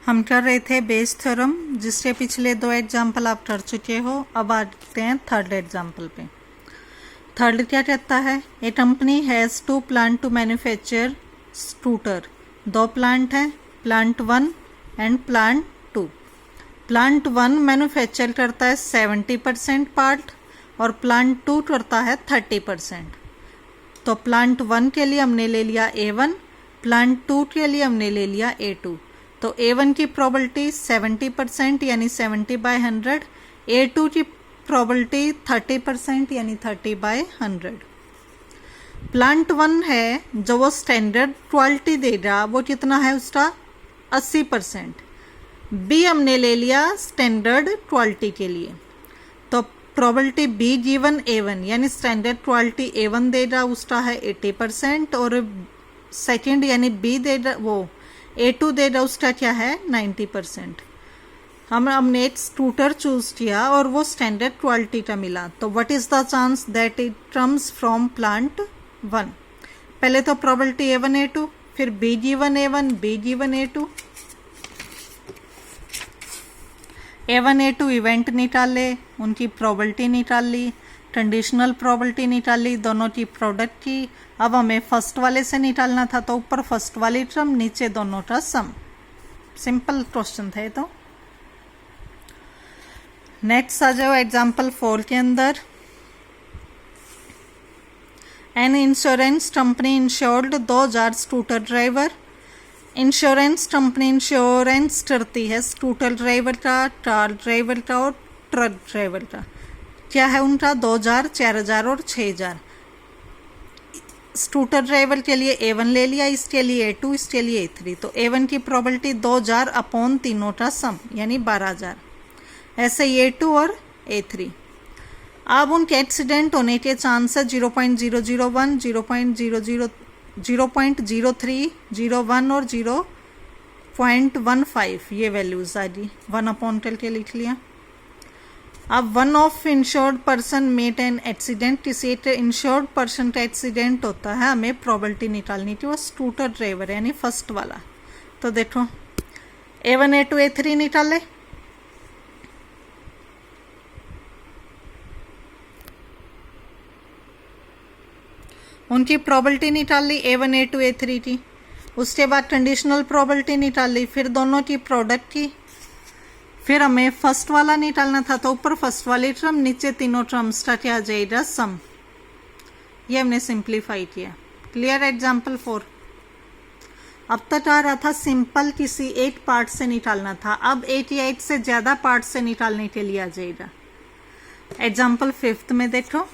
हम कर रहे थे बेस थ्योरम, जिसके पिछले 2 एग्जाम्पल आप कर चुके हो। अब आते हैं थर्ड एग्जाम्पल पे। थर्ड क्या कहता है, a company has 2 plant to manufacture scooter. 2 plant हैं, plant 1 and plant 2। Plant 1 manufacture करता है 70% पार्ट और प्लांट 2 करता है 30%। तो प्लांट 1 के लिए हमने ले लिया A1, प्लांट 2 के लिए हमने ले लिया A2। तो A1 की प्रोबेबिलिटी 70% यानी 70/100, A2 की प्रोबेबिलिटी 30% यानी 30/100। प्लांट 1 है जो वो स्टैंडर्ड क्वालिटी देगा, वो कितना है उसका 80%। B हमने ले लिया स्टैंडर्ड क्वालिटी के लिए, तो प्रोबेबिलिटी B गिवन A1 यानी स्टैंडर्ड क्वालिटी A1 देगा उसका है 80% और सेकंड यानी B देगा वो A2 देगा उसका क्या है 90%। हमने एक स्कूटर चूज किया और वो स्टैंडर्ड क्वालिटी का मिला, तो what is the chance that it comes from plant 1। पहले तो प्रोबेबिलिटी A1 A2, फिर B given A1 B given A2। A1 A2 event निकाले, उनकी प्रोबेबिलिटी निकाल ली, कंडीशनल प्रोबेबिलिटी निकाली दोनों की प्रोडक्ट की। अब हमें फर्स्ट वाले से निकालना था, तो ऊपर फर्स्ट वाली टर्म नीचे दोनों का सम। सिंपल क्वेश्चन था ये तो। नेक्स्ट आ जाओ एग्जाम्पल 4 के अंदर। An insurance company insured 2000 scooter driver. Insurance company insurance करती है स्कूटर ड्राइवर का, कार ड्राइवर का और ट्रक ड्राइवर का। क्या है उनका 2000, 4000 और 6000। स्कूटर ड्राइवर के लिए A1 ले लिया, इसके लिए A2, इसके लिए A3। तो A1 की प्रोबेबिलिटी 2000 अपॉन तीनों का सम यानी 12000। ऐसे A2 और A3। अब उनके एक्सीडेंट होने के चांस है 0.001, 0.00, 0.03, 01 और 0.15। ये वैल्यूज आ गई, 1 अपॉन करके लिख लिया। अब one of insured person met an accident, किसी एक इंश्योर्ड पर्सन का एक्सीडेंट होता है, हमें प्रोबेबिलिटी निकालनी थी, वो स्कूटर ड्राइवर यानी फर्स्ट वाला। तो देखो A1 A2 A3 निकाले। उनकी प्रोबेबिलिटी निकाल ली A1 A2 A3 की। उसके बाद कंडीशनल प्रोबेबिलिटी निकाल ली, फिर दोनों की प्रोडक्ट की। फिर हमें फर्स्ट वाला निकालना था, तो ऊपर फर्स्ट वाली टर्म नीचे तीनों टर्म्स का क्या आ जाएगा सम। ये हमने सिंप्लीफाई किया। Clear example 4। अब तक आ रहा था सिंपल किसी एक पार्ट से निकालना था, अब 8 या 8 से ज्यादा पार्ट से निकालने के लिए आ जाएगा। एग्जाम्पल 5 में देखो,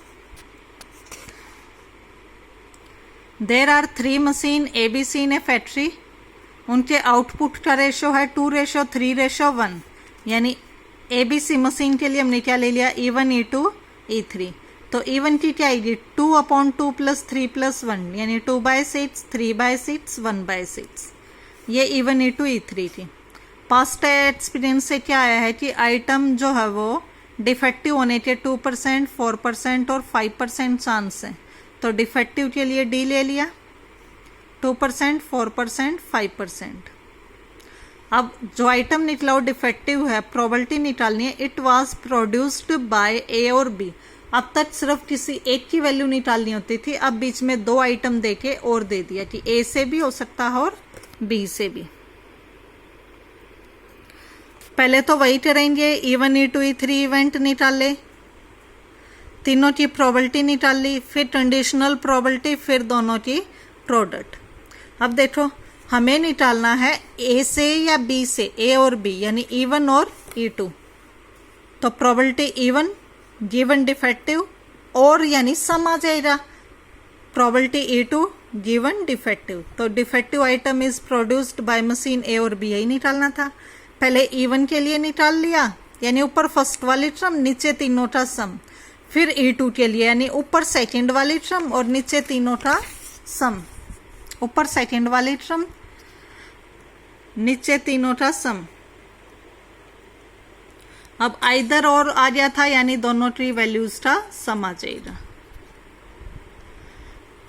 there are 3 machine ABC in a factory. उनके आउटपुट का रेशो है 2:3:1, यानी ABC मशीन के लिए हमने क्या ले लिया E1 E2 E3। तो E1 की क्या आएगी 2/2 + 3 + 1 यानी 2/6, 3/6, 1/6। ये E1 E2 E3 थी। पास्ट एक्सपीरियंस से क्या आया है कि आइटम जो है वो डिफेक्टिव होने के 2%, 4% और 5% चांस है। तो डिफेक्टिव के लिए D ले लिया, 2%, 4%, 5%। अब जो आइटम निकला वो डिफेक्टिव है, प्रोबेबिलिटी निकालनी है। It was produced by A और B। अब तक सिर्फ किसी एक की वैल्यू निकालनी होती थी, अब बीच में 2 आइटम देके और दे दिया कि A से भी हो सकता है और B से भी। पहले तो वही करेंगे, E1 E2 E3 इवेंट निकाले, तीनों की प्रोबेबिलिटी निकाल ली, फिर कंडीशनल प्रोबेबिलिटी, फिर दोनों की प्रोडक्ट। अब देखो हमें निकालना है A से या B से, A और B यानी E1 और E2। तो प्रोबेबिलिटी E1 गिवन डिफेक्टिव और यानी सम आ जाएगा, प्रोबेबिलिटी E2 गिवन डिफेक्टिव। तो defective item is produced by machine A और B, यही निकालना था। पहले E1 के लिए निकाल लिया, यानी ऊपर फर्स्ट वाली टर्म नीचे तीनों का सम। फिर E2 के लिए यानी ऊपर सेकंड वाली टर्म और नीचे तीनों का सम। ऊपर सेकंड वाली टर्म नीचे तीनों का सम। अब आइदर और आ गया था, यानी दोनों की वैल्यूज का सम आ जाएगा।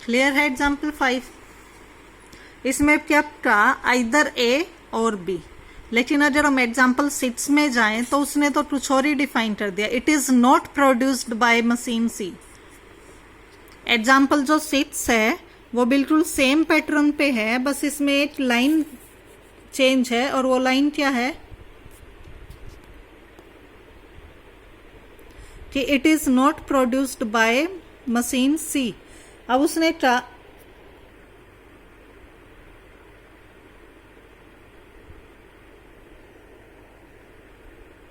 क्लियर है एग्जाम्पल 5। इसमें क्या था आइदर A और B। लेकिन अगर हम एग्जाम्पल 6 में जाएं तो उसने तो कुछ और ही डिफाइन कर दिया, it is not produced by machine C. Example जो 6 है वो बिल्कुल सेम पैटर्न पे है, बस इसमें एक लाइन चेंज है, और वो लाइन क्या है कि it is not produced by machine C. अब उसने